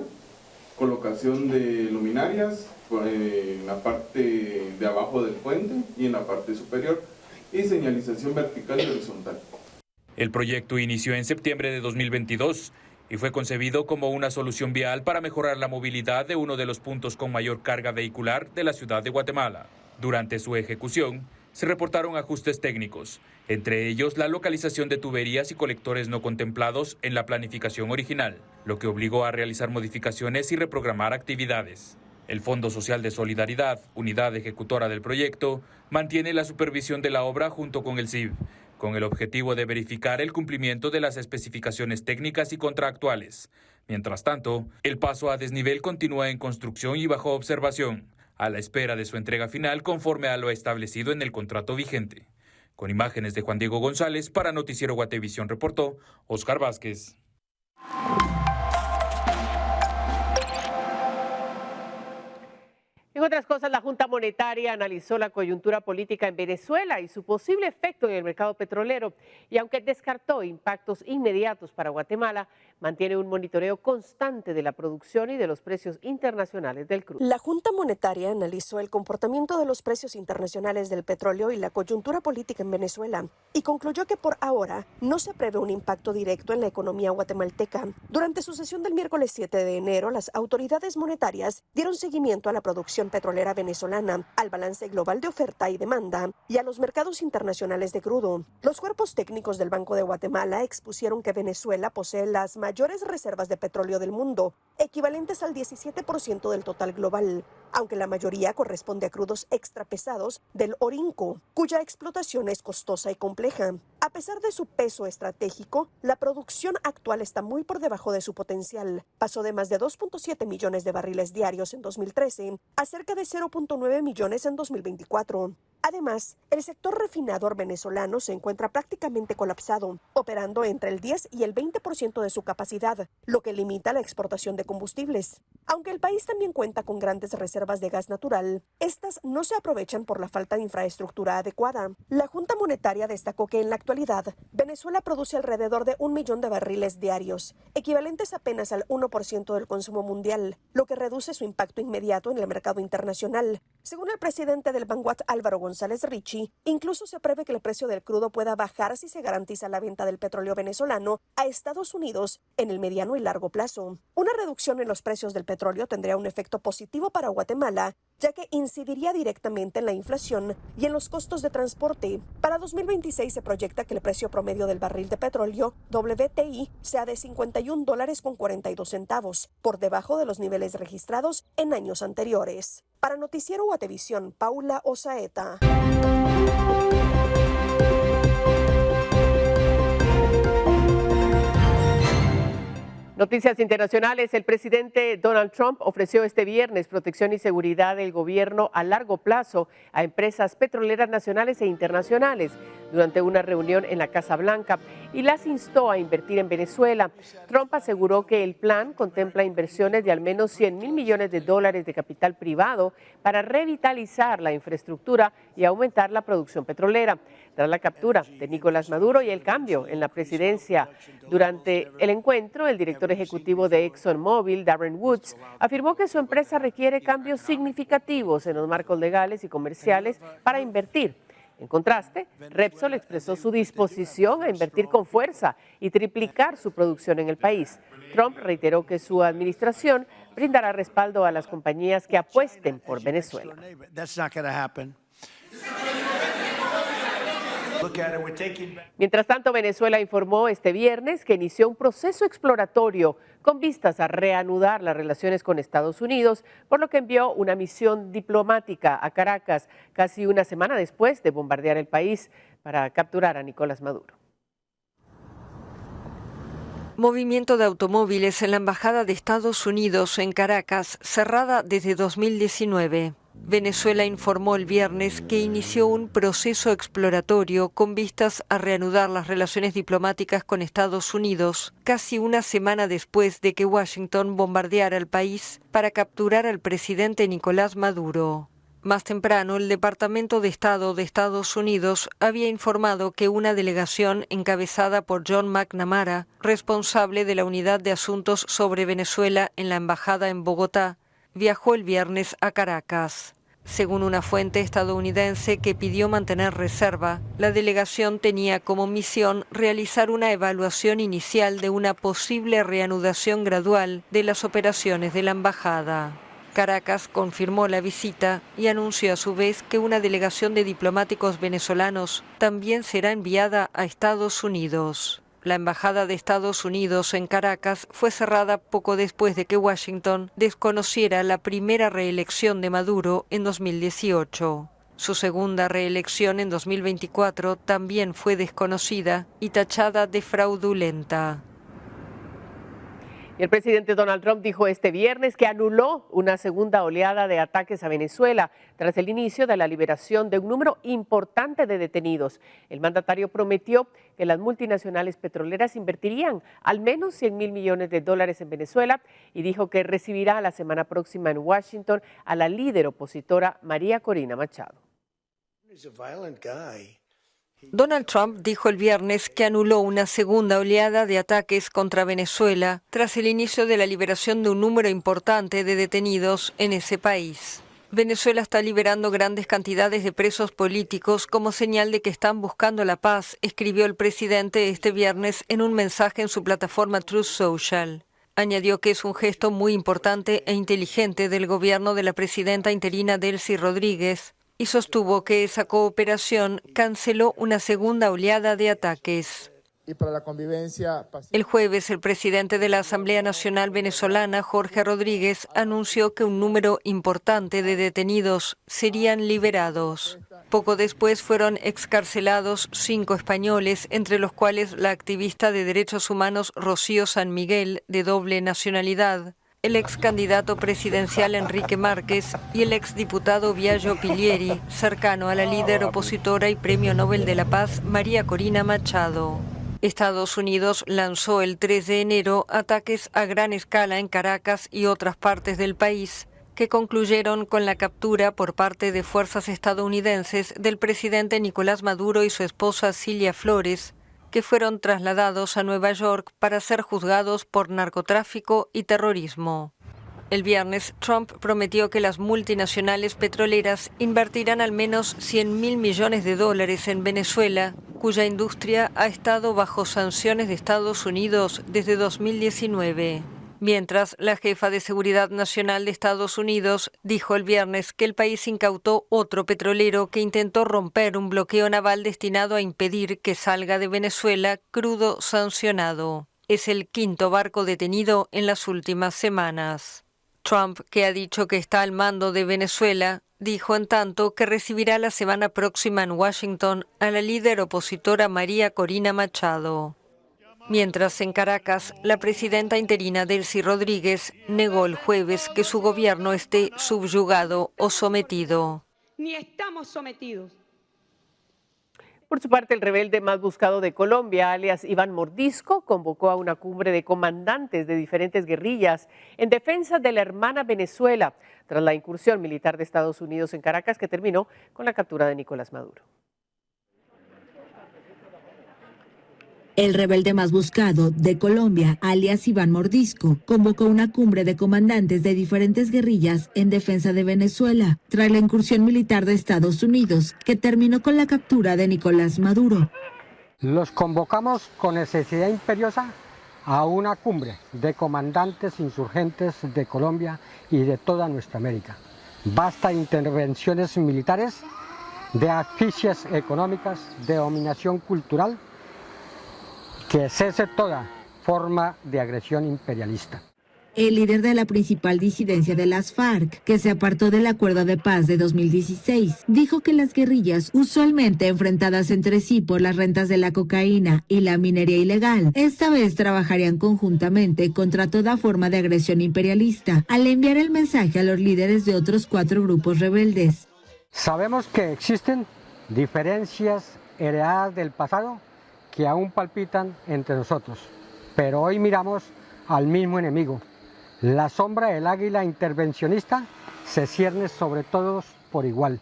[SPEAKER 16] colocación de luminarias en la parte de abajo del puente y en la parte superior, y señalización vertical y horizontal.
[SPEAKER 4] El proyecto inició en septiembre de 2022 y fue concebido como una solución vial para mejorar la movilidad de uno de los puntos con mayor carga vehicular de la ciudad de Guatemala. Durante su ejecución, se reportaron ajustes técnicos, entre ellos la localización de tuberías y colectores no contemplados en la planificación original, lo que obligó a realizar modificaciones y reprogramar actividades. El Fondo Social de Solidaridad, unidad ejecutora del proyecto, mantiene la supervisión de la obra junto con el CIB, con el objetivo de verificar el cumplimiento de las especificaciones técnicas y contractuales. Mientras tanto, el paso a desnivel continúa en construcción y bajo observación, a la espera de su entrega final conforme a lo establecido en el contrato vigente. Con imágenes de Juan Diego González, para Noticiero Guatevisión reportó Oscar Vázquez.
[SPEAKER 1] En otras cosas, la Junta Monetaria analizó la coyuntura política en Venezuela y su posible efecto en el mercado petrolero. Y aunque descartó impactos inmediatos para Guatemala, mantiene un monitoreo constante de la producción y de los precios internacionales del crudo.
[SPEAKER 17] La Junta Monetaria analizó el comportamiento de los precios internacionales del petróleo y la coyuntura política en Venezuela y concluyó que por ahora no se prevé un impacto directo en la economía guatemalteca. Durante su sesión del miércoles 7 de enero, las autoridades monetarias dieron seguimiento a la producción petrolera venezolana, al balance global de oferta y demanda y a los mercados internacionales de crudo. Los cuerpos técnicos del Banco de Guatemala expusieron que Venezuela posee las mayores reservas de petróleo del mundo, equivalentes al 17% del total global, aunque la mayoría corresponde a crudos extrapesados del Orinoco, cuya explotación es costosa y compleja. A pesar de su peso estratégico, la producción actual está muy por debajo de su potencial. Pasó de más de 2.7 millones de barriles diarios en 2013 a cerca de 0.9 millones en 2024. Además, el sector refinador venezolano se encuentra prácticamente colapsado, operando entre el 10 y el 20% de su capacidad, lo que limita la exportación de combustibles. Aunque el país también cuenta con grandes reservas de gas natural, estas no se aprovechan por la falta de infraestructura adecuada. La Junta Monetaria destacó que en la actualidad, Venezuela produce alrededor de 1 millón de barriles diarios, equivalentes apenas al 1% del consumo mundial, lo que reduce su impacto inmediato en el mercado internacional. Según el presidente del Banguat, Álvaro González Richie, incluso se prevé que el precio del crudo pueda bajar si se garantiza la venta del petróleo venezolano a Estados Unidos en el mediano y largo plazo. Una reducción en los precios del petróleo tendría un efecto positivo para Guatemala, ya que incidiría directamente en la inflación y en los costos de transporte. Para 2026 se proyecta que el precio promedio del barril de petróleo WTI sea de $50.42, por debajo de los niveles registrados en años anteriores. Para Noticiero Guatevisión, Paula Osaeta.
[SPEAKER 1] Noticias internacionales. El presidente Donald Trump ofreció este viernes protección y seguridad del gobierno a largo plazo a empresas petroleras nacionales e internacionales durante una reunión en la Casa Blanca y las instó a invertir en Venezuela. Trump aseguró que el plan contempla inversiones de al menos $100.000 millones de capital privado para revitalizar la infraestructura y aumentar la producción petrolera. Tras la captura de Nicolás Maduro y el cambio en la presidencia durante el encuentro, el director ejecutivo de ExxonMobil, Darren Woods, afirmó que su empresa requiere cambios significativos en los marcos legales y comerciales para invertir. En contraste, Repsol expresó su disposición a invertir con fuerza y triplicar su producción en el país. Trump reiteró que su administración brindará respaldo a las compañías que apuesten por Venezuela. Mientras tanto, Venezuela informó este viernes que inició un proceso exploratorio con vistas a reanudar las relaciones con Estados Unidos, por lo que envió una misión diplomática a Caracas casi una semana después de bombardear el país para capturar a Nicolás Maduro.
[SPEAKER 18] Movimiento de automóviles en la Embajada de Estados Unidos en Caracas, cerrada desde 2019. Venezuela informó el viernes que inició un proceso exploratorio con vistas a reanudar las relaciones diplomáticas con Estados Unidos, casi una semana después de que Washington bombardeara el país para capturar al presidente Nicolás Maduro. Más temprano, el Departamento de Estado de Estados Unidos había informado que una delegación encabezada por John McNamara, responsable de la Unidad de Asuntos sobre Venezuela en la Embajada en Bogotá, viajó el viernes a Caracas. Según una fuente estadounidense que pidió mantener reserva, la delegación tenía como misión realizar una evaluación inicial de una posible reanudación gradual de las operaciones de la embajada. Caracas confirmó la visita y anunció a su vez que una delegación de diplomáticos venezolanos también será enviada a Estados Unidos. La Embajada de Estados Unidos en Caracas fue cerrada poco después de que Washington desconociera la primera reelección de Maduro en 2018. Su segunda reelección en 2024 también fue desconocida y tachada de fraudulenta.
[SPEAKER 1] Y el presidente Donald Trump dijo este viernes que anuló una segunda oleada de ataques a Venezuela tras el inicio de la liberación de un número importante de detenidos. El mandatario prometió que las multinacionales petroleras invertirían al menos $100.000 millones en Venezuela y dijo que recibirá la semana próxima en Washington a la líder opositora María Corina Machado.
[SPEAKER 18] Donald Trump dijo el viernes que anuló una segunda oleada de ataques contra Venezuela tras el inicio de la liberación de un número importante de detenidos en ese país. Venezuela está liberando grandes cantidades de presos políticos como señal de que están buscando la paz, escribió el presidente este viernes en un mensaje en su plataforma Truth Social. Añadió que es un gesto muy importante e inteligente del gobierno de la presidenta interina Delcy Rodríguez y sostuvo que esa cooperación canceló una segunda oleada de ataques.
[SPEAKER 19] Y para la convivencia
[SPEAKER 18] El jueves, el presidente de la Asamblea Nacional Venezolana, Jorge Rodríguez, anunció que un número importante de detenidos serían liberados. Poco después fueron excarcelados 5 españoles, entre los cuales la activista de derechos humanos Rocío San Miguel, de doble nacionalidad, el ex candidato presidencial Enrique Márquez y el exdiputado Biagio Pilieri, cercano a la líder opositora y Premio Nobel de la Paz María Corina Machado. Estados Unidos lanzó el 3 de enero ataques a gran escala en Caracas y otras partes del país, que concluyeron con la captura por parte de fuerzas estadounidenses del presidente Nicolás Maduro y su esposa Cilia Flores, que fueron trasladados a Nueva York para ser juzgados por narcotráfico y terrorismo. El viernes, Trump prometió que las multinacionales petroleras invertirán al menos $100.000 millones en Venezuela, cuya industria ha estado bajo sanciones de Estados Unidos desde 2019. Mientras, la jefa de Seguridad Nacional de Estados Unidos dijo el viernes que el país incautó otro petrolero que intentó romper un bloqueo naval destinado a impedir que salga de Venezuela crudo sancionado. Es el 5º barco detenido en las últimas semanas. Trump, que ha dicho que está al mando de Venezuela, dijo en tanto que recibirá la semana próxima en Washington a la líder opositora María Corina Machado. Mientras, en Caracas, la presidenta interina Delcy Rodríguez negó el jueves que su gobierno esté subyugado o sometido.
[SPEAKER 20] Ni estamos sometidos.
[SPEAKER 1] Por su parte, el rebelde más buscado de Colombia, alias Iván Mordisco, convocó a una cumbre de comandantes de diferentes guerrillas en defensa de la hermana Venezuela, tras la incursión militar de Estados Unidos en Caracas que terminó con la captura de Nicolás Maduro.
[SPEAKER 21] El rebelde más buscado de Colombia, alias Iván Mordisco, convocó una cumbre de comandantes de diferentes guerrillas en defensa de Venezuela, tras la incursión militar de Estados Unidos, que terminó con la captura de Nicolás Maduro.
[SPEAKER 22] Los convocamos con necesidad imperiosa a una cumbre de comandantes insurgentes de Colombia y de toda nuestra América. Basta de intervenciones militares, de asfixias económicas, de dominación cultural, que cese toda forma de agresión imperialista.
[SPEAKER 21] El líder de la principal disidencia de las FARC, que se apartó del acuerdo de paz de 2016, dijo que las guerrillas, usualmente enfrentadas entre sí por las rentas de la cocaína y la minería ilegal, esta vez trabajarían conjuntamente contra toda forma de agresión imperialista, al enviar el mensaje a los líderes de otros 4 grupos rebeldes.
[SPEAKER 22] Sabemos que existen diferencias heredadas del pasado que aún palpitan entre nosotros, pero hoy miramos al mismo enemigo. La sombra del águila intervencionista se cierne sobre todos por igual.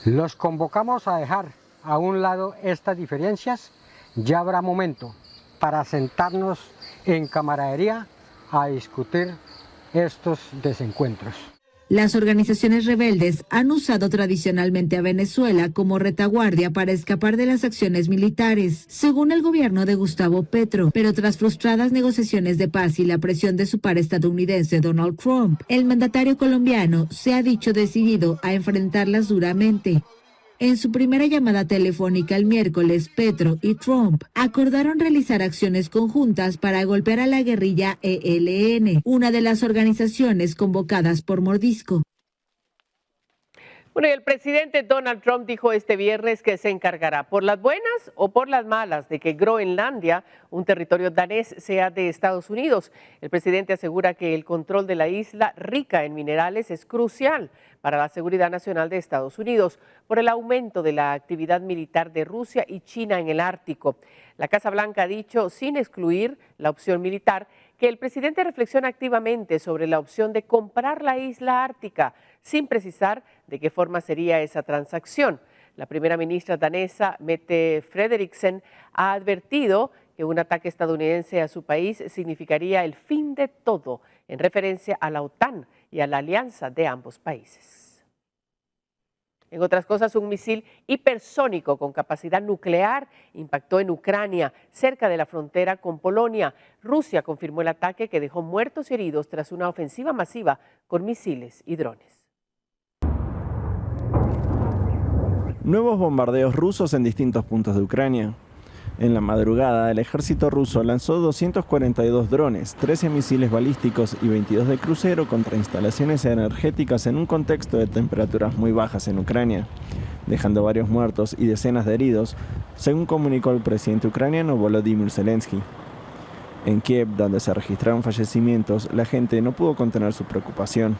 [SPEAKER 22] Los convocamos a dejar a un lado estas diferencias. Ya habrá momento para sentarnos en camaradería a discutir estos desencuentros.
[SPEAKER 21] Las organizaciones rebeldes han usado tradicionalmente a Venezuela como retaguardia para escapar de las acciones militares, según el gobierno de Gustavo Petro. Pero tras frustradas negociaciones de paz y la presión de su par estadounidense Donald Trump, el mandatario colombiano se ha dicho decidido a enfrentarlas duramente. En su primera llamada telefónica el miércoles, Petro y Trump acordaron realizar acciones conjuntas para golpear a la guerrilla ELN, una de las organizaciones convocadas por Mordisco.
[SPEAKER 1] Bueno, y el presidente Donald Trump dijo este viernes que se encargará, por las buenas o por las malas, de que Groenlandia, un territorio danés, sea de Estados Unidos. El presidente asegura que el control de la isla rica en minerales es crucial para la seguridad nacional de Estados Unidos por el aumento de la actividad militar de Rusia y China en el Ártico. La Casa Blanca ha dicho, sin excluir la opción militar, que el presidente reflexiona activamente sobre la opción de comprar la isla ártica, sin precisar de qué forma sería esa transacción. La primera ministra danesa, Mette Frederiksen, ha advertido que un ataque estadounidense a su país significaría el fin de todo, en referencia a la OTAN y a la alianza de ambos países. En otras cosas, un misil hipersónico con capacidad nuclear impactó en Ucrania, cerca de la frontera con Polonia. Rusia confirmó el ataque que dejó muertos y heridos tras una ofensiva masiva con misiles y drones.
[SPEAKER 5] Nuevos bombardeos rusos en distintos puntos de Ucrania. En la madrugada, el ejército ruso lanzó 242 drones, 13 misiles balísticos y 22 de crucero contra instalaciones energéticas en un contexto de temperaturas muy bajas en Ucrania, dejando varios muertos y decenas de heridos, según comunicó el presidente ucraniano Volodymyr Zelensky. En Kiev, donde se registraron fallecimientos, la gente no pudo contener su preocupación.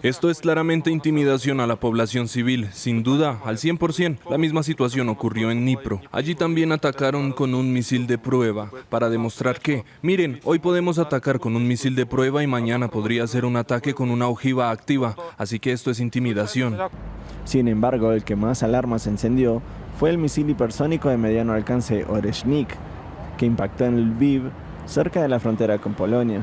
[SPEAKER 6] Esto es claramente intimidación a la población civil, sin duda, al 100%. La misma situación ocurrió en Dnipro. Allí también atacaron con un misil de prueba, para demostrar que, miren, hoy podemos atacar con un misil de prueba y mañana podría ser un ataque con una ojiva activa, así que esto es intimidación.
[SPEAKER 5] Sin embargo, el que más alarmas encendió fue el misil hipersónico de mediano alcance Oreshnik, que impactó en Lviv, cerca de la frontera con Polonia.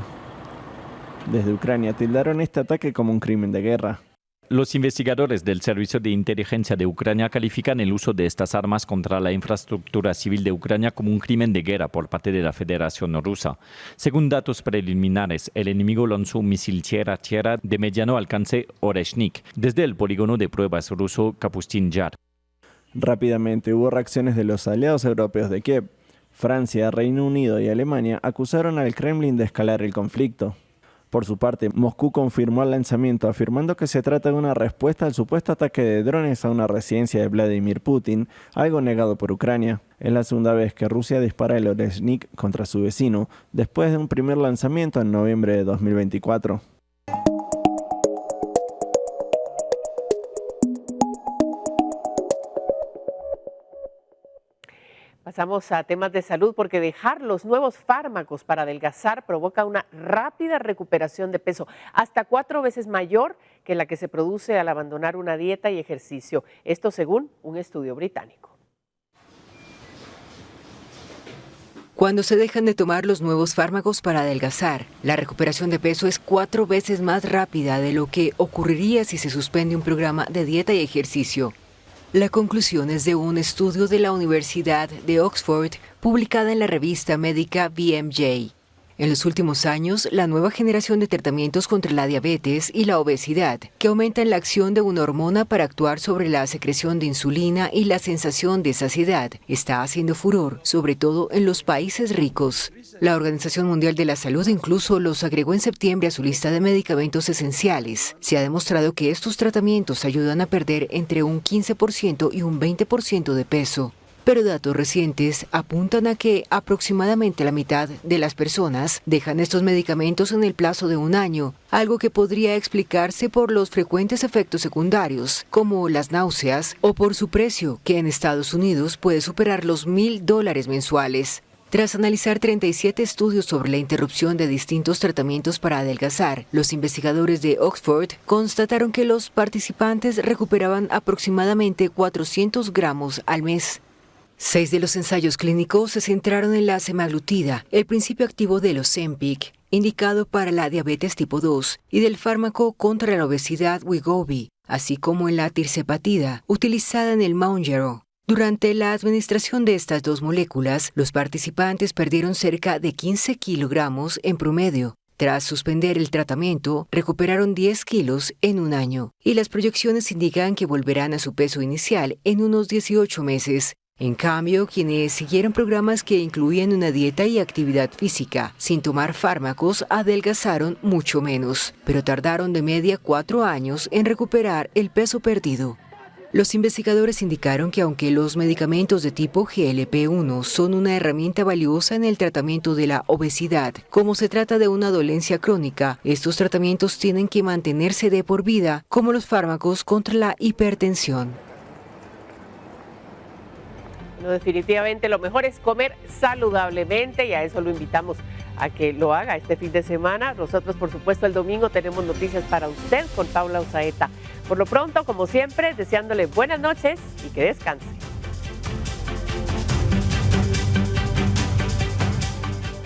[SPEAKER 5] Desde Ucrania tildaron este ataque como un crimen de guerra.
[SPEAKER 23] Los investigadores del Servicio de Inteligencia de Ucrania califican el uso de estas armas contra la infraestructura civil de Ucrania como un crimen de guerra por parte de la Federación Rusa. Según datos preliminares, el enemigo lanzó un misil tierra-tierra de mediano alcance Oreshnik desde el polígono de pruebas ruso Kapustin Yar.
[SPEAKER 5] Rápidamente hubo reacciones de los aliados europeos de Kiev. Francia, Reino Unido y Alemania acusaron al Kremlin de escalar el conflicto. Por su parte, Moscú confirmó el lanzamiento, afirmando que se trata de una respuesta al supuesto ataque de drones a una residencia de Vladimir Putin, algo negado por Ucrania. Es la segunda vez que Rusia dispara el Oreshnik contra su vecino, después de un primer lanzamiento en noviembre de 2024.
[SPEAKER 1] Pasamos a temas de salud porque dejar los nuevos fármacos para adelgazar provoca una rápida recuperación de peso, hasta 4 veces mayor que la que se produce al abandonar una dieta y ejercicio. Esto según un estudio británico.
[SPEAKER 24] Cuando se dejan de tomar los nuevos fármacos para adelgazar, la recuperación de peso es 4 veces más rápida de lo que ocurriría si se suspende un programa de dieta y ejercicio. La conclusión es de un estudio de la Universidad de Oxford, publicada en la revista médica BMJ. En los últimos años, la nueva generación de tratamientos contra la diabetes y la obesidad, que aumentan la acción de una hormona para actuar sobre la secreción de insulina y la sensación de saciedad, está haciendo furor, sobre todo en los países ricos. La Organización Mundial de la Salud incluso los agregó en septiembre a su lista de medicamentos esenciales. Se ha demostrado que estos tratamientos ayudan a perder entre un 15% y un 20% de peso. Pero datos recientes apuntan a que aproximadamente la mitad de las personas dejan estos medicamentos en el plazo de 1 año, algo que podría explicarse por los frecuentes efectos secundarios, como las náuseas, o por su precio, que en Estados Unidos puede superar los $1,000 mensuales. Tras analizar 37 estudios sobre la interrupción de distintos tratamientos para adelgazar, los investigadores de Oxford constataron que los participantes recuperaban aproximadamente 400 gramos al mes. 6 de los ensayos clínicos se centraron en la semaglutida, el principio activo del Ozempic, indicado para la diabetes tipo 2, y del fármaco contra la obesidad Wegovy, así como en la tirzepatida, utilizada en el Mounjaro. Durante la administración de estas 2 moléculas, los participantes perdieron cerca de 15 kilogramos en promedio. Tras suspender el tratamiento, recuperaron 10 kilos en 1 año, y las proyecciones indican que volverán a su peso inicial en unos 18 meses. En cambio, quienes siguieron programas que incluían una dieta y actividad física sin tomar fármacos adelgazaron mucho menos, pero tardaron de media 4 años en recuperar el peso perdido. Los investigadores indicaron que aunque los medicamentos de tipo GLP-1 son una herramienta valiosa en el tratamiento de la obesidad, como se trata de una dolencia crónica, estos tratamientos tienen que mantenerse de por vida, como los fármacos contra la hipertensión.
[SPEAKER 1] No, definitivamente lo mejor es comer saludablemente y a eso lo invitamos a que lo haga este fin de semana. Nosotros, por supuesto, el domingo tenemos noticias para usted con Paula Osaeta. Por lo pronto, como siempre, deseándole buenas noches y que descanse.